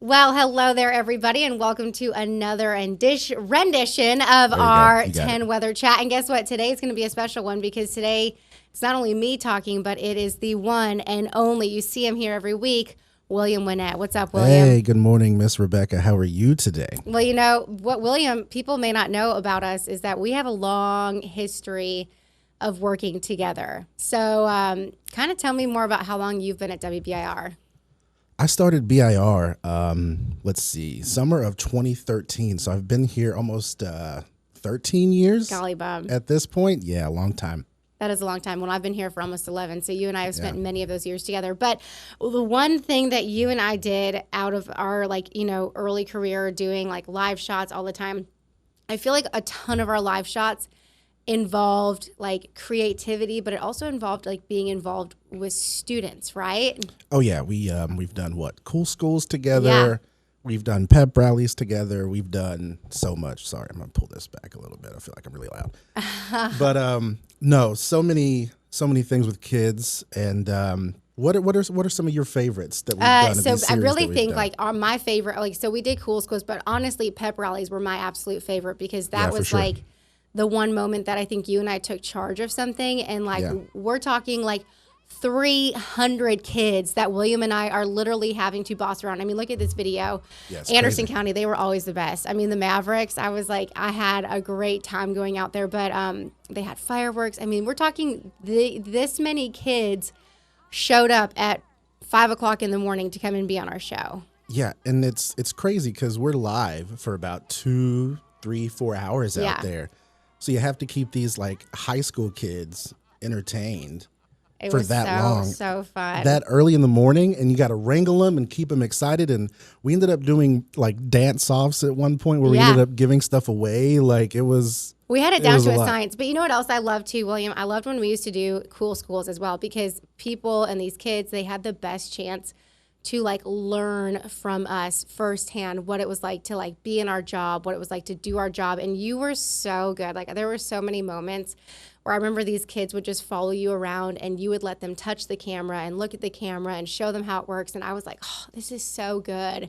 Well, hello there, everybody, and welcome to another rendition of our 10 Weather Chat. And guess what? Today is going to be a special one because today it's not only me talking, but it is the one and only. You see him here every week, William Winnett. What's up, William? Hey, good morning, Miss Rebecca. How are you today? Well, you know, what William, people may not know about us is that we have a long history of working together. So kind of tell me more about how long you've been at WBIR. I started BIR, summer of 2013. So I've been here almost 13 years. Golly bum. At this point. Yeah, a long time. That is a long time. Well, I've been here for almost 11. So you and I have spent many of those years together. But the one thing that you and I did out of our early career doing like live shots all the time, I feel like a ton of our live shots involved like creativity, but it also involved like being involved with students, right? Oh yeah, we've done cool schools together. Yeah. We've done pep rallies together. We've done so much. Sorry, I'm gonna pull this back a little bit. I feel like I'm really loud. But no, so many things with kids. And what are some of your favorites that we've done? So I really think my favorite, so we did cool schools, but honestly, pep rallies were my absolute favorite because that was sure. Like the one moment that I think you and I took charge of something, and we're talking like 300 kids that William and I are literally having to boss around. I mean, look at this video. Yeah, Anderson County, they were always the best. I mean, the Mavericks, I was like, I had a great time going out there, but they had fireworks. I mean, we're talking this many kids showed up at 5 o'clock in the morning to come and be on our show. Yeah, and it's crazy because we're live for about 2, 3, 4 hours out there. So you have to keep these like high school kids entertained for that long. So fun. That early in the morning, and you got to wrangle them and keep them excited. And we ended up doing like dance offs at one point where we ended up giving stuff away. Like we had it down to a science. But you know what else I loved too, William? I loved when we used to do cool schools as well, because people and these kids, they had the best chance to like learn from us firsthand what it was like to like be in our job, what it was like to do our job. And you were so good. Like there were so many moments where I remember these kids would just follow you around and you would let them touch the camera and look at the camera and show them how it works. And I was like, oh, this is so good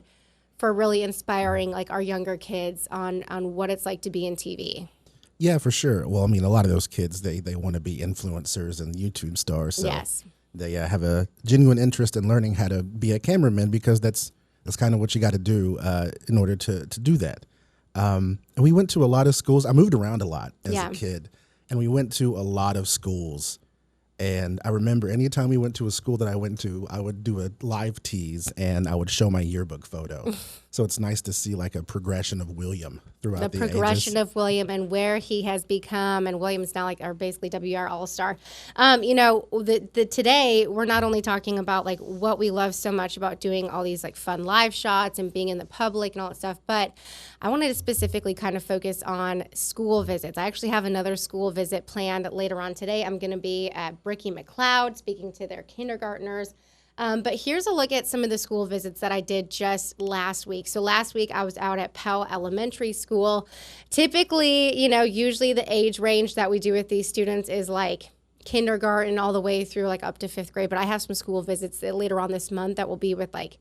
for really inspiring like our younger kids on what it's like to be in TV. Yeah, for sure. Well, I mean, a lot of those kids, they want to be influencers and YouTube stars. So. Yes. They have a genuine interest in learning how to be a cameraman, because that's kind of what you got to do in order to do that. And we went to a lot of schools. I moved around a lot as a kid, and we went to a lot of schools. And I remember anytime we went to a school that I went to, I would do a live tease and I would show my yearbook photo. So it's nice to see like a progression of William throughout the progression ages. Of William and where he has become. And William's now like our basically WR All-Star. Today we're not only talking about like what we love so much about doing all these like fun live shots and being in the public and all that stuff, but I wanted to specifically kind of focus on school visits. I actually have another school visit planned later on today. I'm going to be at Bricky McLeod speaking to their kindergartners. But here's a look at some of the school visits that I did just last week. So last week I was out at Powell Elementary School. Typically, usually the age range that we do with these students is like kindergarten all the way through like up to 5th grade. But I have some school visits later on this month that will be with like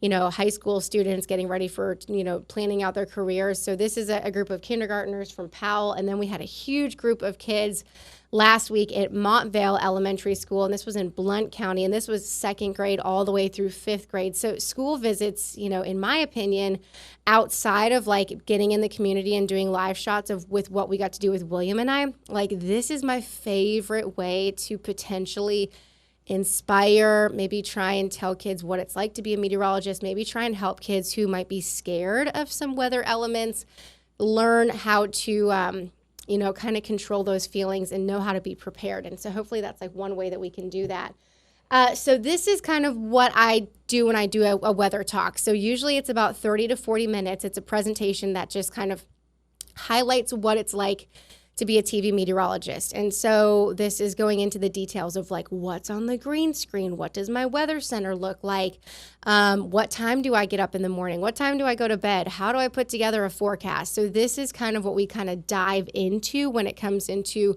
high school students getting ready for, planning out their careers. So this is a group of kindergartners from Powell. And then we had a huge group of kids last week at Montvale Elementary School. And this was in Blount County. And this was 2nd grade all the way through 5th grade. So school visits, in my opinion, outside of like getting in the community and doing live shots with what we got to do with William and I, like this is my favorite way to potentially inspire, maybe try and tell kids what it's like to be a meteorologist, maybe try and help kids who might be scared of some weather elements learn how to, kind of control those feelings and know how to be prepared. And so hopefully that's like one way that we can do that. So this is kind of what I do when I do a weather talk. So usually it's about 30 to 40 minutes. It's a presentation that just kind of highlights what it's like to be a TV meteorologist. And so this is going into the details of like what's on the green screen, what does my weather center look like, what time do I get up in the morning, what time do I go to bed, how do I put together a forecast. So this is kind of what we kind of dive into when it comes into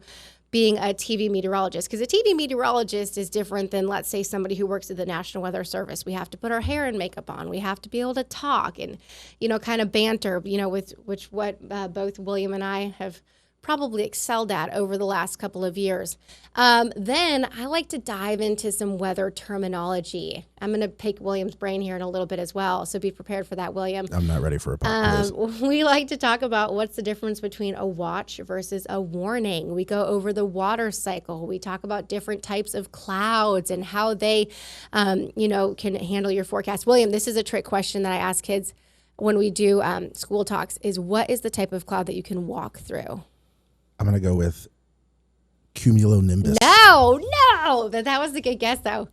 being a TV meteorologist, because a TV meteorologist is different than, let's say, somebody who works at the National Weather Service. We have to put our hair and makeup on. We have to be able to talk and, kind of banter, with what both William and I have probably excelled at over the last couple of years. Then I like to dive into some weather terminology. I'm going to pick William's brain here in a little bit as well, so be prepared for that, William. I'm not ready for a pop quiz. We like to talk about what's the difference between a watch versus a warning. We go over the water cycle. We talk about different types of clouds and how they, can handle your forecast. William, this is a trick question that I ask kids when we do school talks, is what is the type of cloud that you can walk through? I'm going to go with cumulonimbus. No, that was a good guess, though.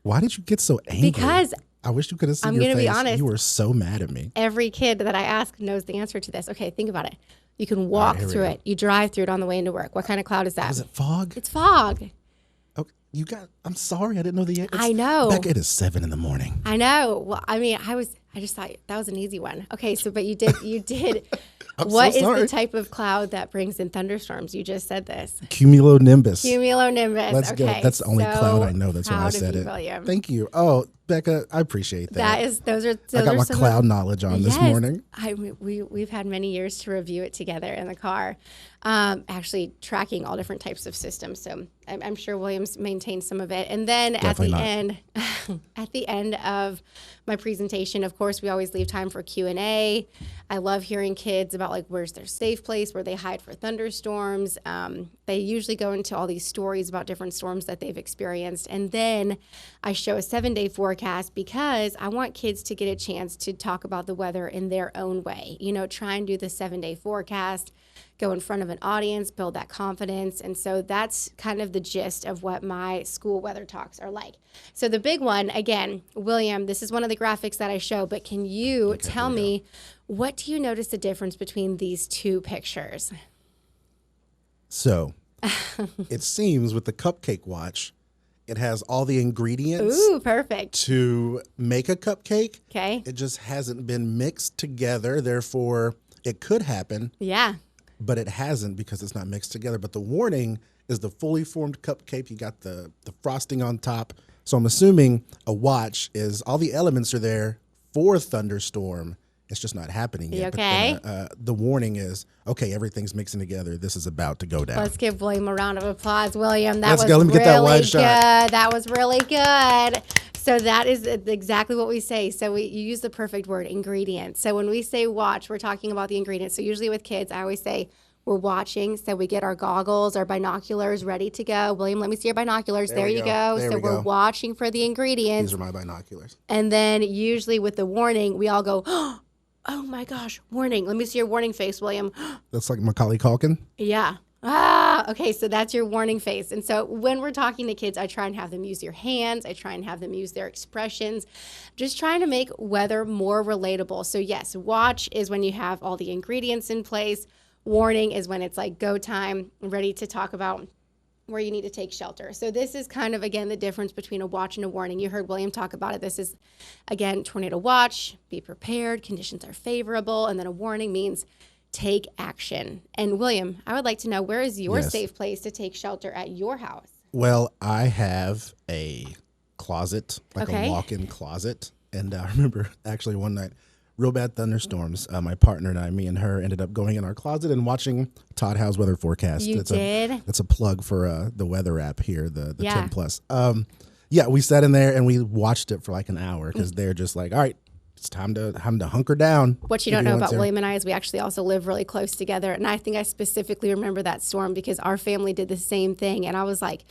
Why did you get so angry? Because I wish you could have seen I'm your gonna face. be honest. You were so mad at me. Every kid that I ask knows the answer to this. Okay, think about it. You can walk through it. You drive through it on the way into work. What kind of cloud is that? Is it fog? It's fog. Oh, I'm sorry. I didn't know the answer. I know. Becca, it is 7 a.m. I know. Well, I just thought that was an easy one. Okay, but you did. What is the type of cloud that brings in thunderstorms? You just said this. Cumulonimbus. Let's go. That's the only cloud I know. That's why I said it. William. Thank you. Oh, Becca, I appreciate that. I got my cloud knowledge on this morning. We've had many years to review it together in the car, actually tracking all different types of systems. So I'm sure Williams maintains some of it. And then Definitely at the end of my presentation, of course, we always leave time for Q&A. I love hearing kids about where's their safe place, where they hide for thunderstorms. They usually go into all these stories about different storms that they've experienced. And then I show a 7-day forecast because I want kids to get a chance to talk about the weather in their own way. Try and do the 7-day forecast, go in front of an audience, build that confidence. And so that's kind of the gist of what my school weather talks are like. So the big one, again, William, this is one of the graphics that I show, but can you tell me, what do you notice the difference between these two pictures? So it seems with the cupcake watch, it has all the ingredients. Ooh, perfect. To make a cupcake. Okay. It just hasn't been mixed together. Therefore, it could happen. Yeah. But it hasn't because it's not mixed together. But the warning is the fully formed cupcake. You got the frosting on top. So I'm assuming a watch is all the elements are there for a thunderstorm. It's just not happening yet. Okay. But then, the warning is, okay, everything's mixing together. This is about to go down. Let's give William a round of applause. William, that was Let me really get that wide good. shot. That was really good. So that is exactly what we say. So you use the perfect word, ingredients. So when we say watch, we're talking about the ingredients. So usually with kids, I always say, we're watching, so we get our goggles, our binoculars ready to go. William, let me see your binoculars. There you go. So we're watching for the ingredients. These are my binoculars. And then usually with the warning, we all go, oh my gosh, warning. Let me see your warning face, William. That's like Macaulay Culkin? Yeah. Okay, so that's your warning face. And so when we're talking to kids, I try and have them use their hands. I try and have them use their expressions, just trying to make weather more relatable. So yes, watch is when you have all the ingredients in place. Warning is when it's like go time, ready to talk about where you need to take shelter. So this is kind of, again, the difference between a watch and a warning. You heard William talk about it. This is, again, tornado watch, be prepared, conditions are favorable, and then a warning means take action. And William, I would like to know, where is your safe place to take shelter at your house? Well, I have a closet, like a walk-in closet. And I remember actually one night, real bad thunderstorms. My partner and I, me and her, ended up going in our closet and watching Todd Howe's weather forecast. You did? That's a plug for the weather app here, the 10 Plus. Yeah, we sat in there and we watched it for like an hour because they're just like, all right, it's time to hunker down. What you don't know about William and I is we actually also live really close together. And I think I specifically remember that storm because our family did the same thing. And I was like,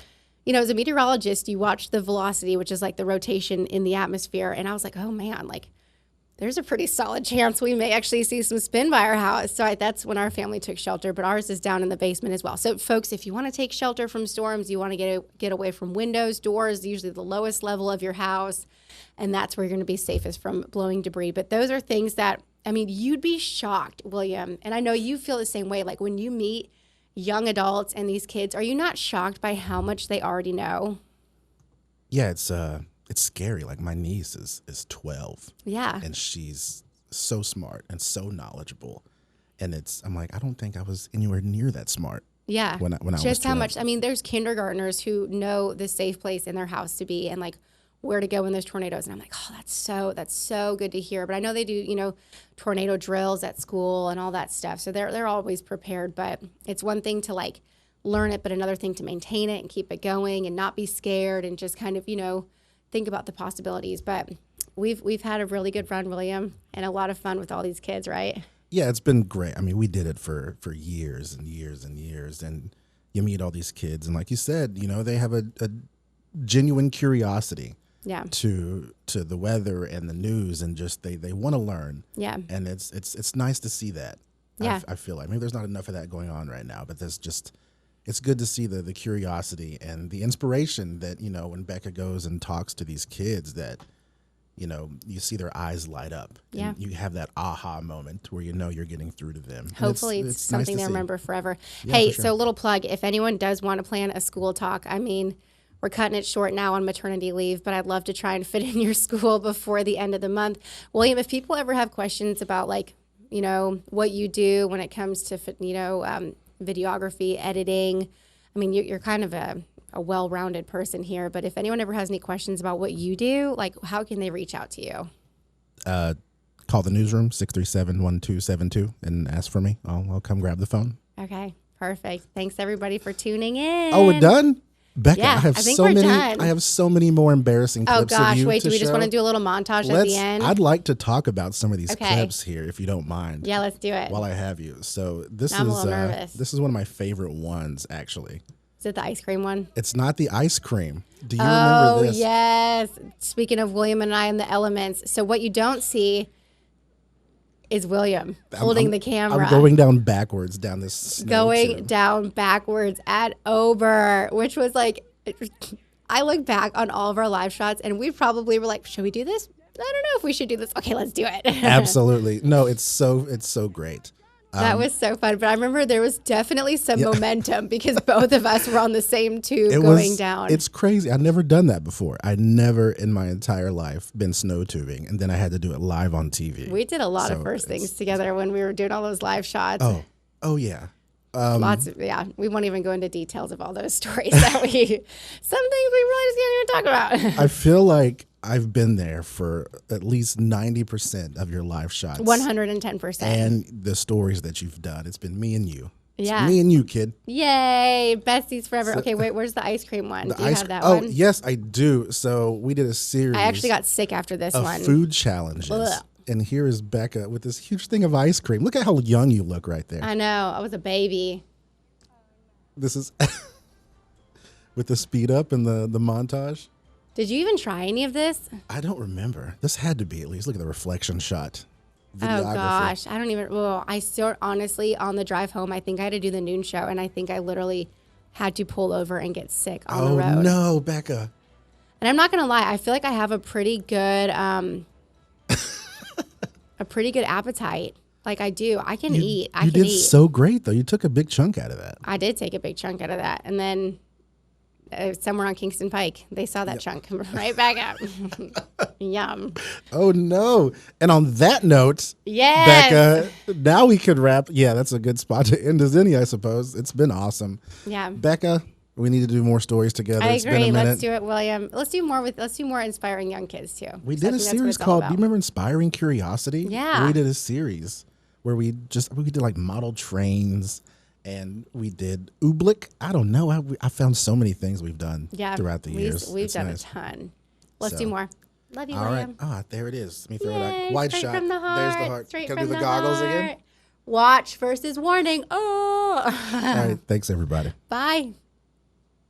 as a meteorologist, you watch the velocity, which is like the rotation in the atmosphere. And I was like, oh man, there's a pretty solid chance we may actually see some spin by our house. So that's when our family took shelter, but ours is down in the basement as well. So folks, if you want to take shelter from storms, you want to get away from windows, doors, usually the lowest level of your house, and that's where you're going to be safest from blowing debris. But those are things that, you'd be shocked, William, and I know you feel the same way. Like when you meet young adults and these kids, are you not shocked by how much they already know? Yeah, it's scary. Like my niece is 12. Yeah. And she's so smart and so knowledgeable. And I'm like, I don't think I was anywhere near that smart Yeah. When I was just how kid. much, I mean, there's kindergartners who know the safe place in their house to be and like where to go when there's tornadoes. And I'm like, oh, that's so good to hear. But I know they do, you know, tornado drills at school and all that stuff. So they're always prepared, but it's one thing to like learn it, but another thing to maintain it and keep it going and not be scared and just kind of, you know, think about the possibilities. But we've had a really good run, William, and a lot of fun with all these kids, right? Yeah, it's been great. I mean, we did it for years and years and years, and you meet all these kids, and like you said, you know, they have a genuine curiosity to the weather and the news, and just they want to learn. Yeah, and it's nice to see that. Yeah, I feel like maybe there's not enough of that going on right now, but there's just. It's good to see the curiosity and the inspiration that, you know, when Becca goes and talks to these kids that, you know, you see their eyes light up. Yeah. And you have that aha moment where you know you're getting through to them. Hopefully it's something nice they remember forever. Yeah, hey, sure. So a little plug. If anyone does want to plan a school talk, I mean, we're cutting it short now on maternity leave, but I'd love to try and fit in your school before the end of the month. William, if people ever have questions about, like, you know, what you do when it comes to, you know, videography, editing. I mean, you're kind of a well-rounded person here, but if anyone ever has any questions about what you do, like, how can they reach out to you? Call the newsroom, 637-1272, and ask for me. I'll come grab the phone. Okay, perfect. Thanks, everybody, for tuning in. Oh, we're done? Becca, yeah, I have so many more embarrassing clips of you wait, do we just want to do a little montage at the end? I'd like to talk about some of these clips here, if you don't mind. Yeah, let's do it. While I have you. So this I'm a little nervous. This is one of my favorite ones, actually. Is it the ice cream one? It's not the ice cream. Do you remember this? Oh, yes. Speaking of William and I in the elements. So what you don't see is William holding the camera. I'm going down backwards down this snow tube. Down backwards at Ober, which was like, I look back on all of our live shots and we probably were like, should we do this? I don't know if we should do this. Okay, let's do it. Absolutely. No, it's so great. That was so fun. But I remember there was definitely some momentum because both of us were on the same tube going down. It's crazy. I've never done that before. I never in my entire life been snow tubing. And then I had to do it live on TV. We did a lot of first things together when we were doing all those live shots. Oh yeah. Lots of, we won't even go into details of all those stories that some things we really just can't even talk about. I feel like I've been there for at least 90% of your live shots. 110%. And the stories that you've done. It's been me and you. It's me and you, kid. Yay. Besties forever. Okay, wait, where's the ice cream one? Do you have that one? Oh, yes, I do. So we did a series. I actually got sick after this one. Food challenges. Ugh. And here is Becca with this huge thing of ice cream. Look at how young you look right there. I know. I was a baby. This is with the speed up and the montage. Did you even try any of this? I don't remember. This had to be at least. Look at the reflection shot. Oh, gosh. I don't even. Well, I still, honestly, on the drive home, I think I had to do the noon show, and I think I literally had to pull over and get sick on the road. Oh, no, Becca. And I'm not going to lie. I feel like I have a pretty good appetite. Like, I do. I can eat. I can eat. You did so great, though. You took a big chunk out of that. I did take a big chunk out of that. And then somewhere on Kingston Pike, they saw that chunk come right back out. Yum. Oh, no. And on that note, Becca, now we could wrap. Yeah, that's a good spot to end as any, I suppose. It's been awesome. Yeah. Becca, we need to do more stories together. I agree. Let's do it, William. Let's do more inspiring young kids, too. We did a series called, do you remember Inspiring Curiosity? Yeah. We did a series where we did like model trains. And we did oobleck. I don't know. I found so many things we've done throughout the years. We've done a ton. Let's do more. Love you, William. All right. There it is. Let me throw it out. Wide shot. From the heart. There's the heart. Straight Can from I do the the goggles heart. again? Watch versus warning. Oh. All right. Thanks, everybody. Bye.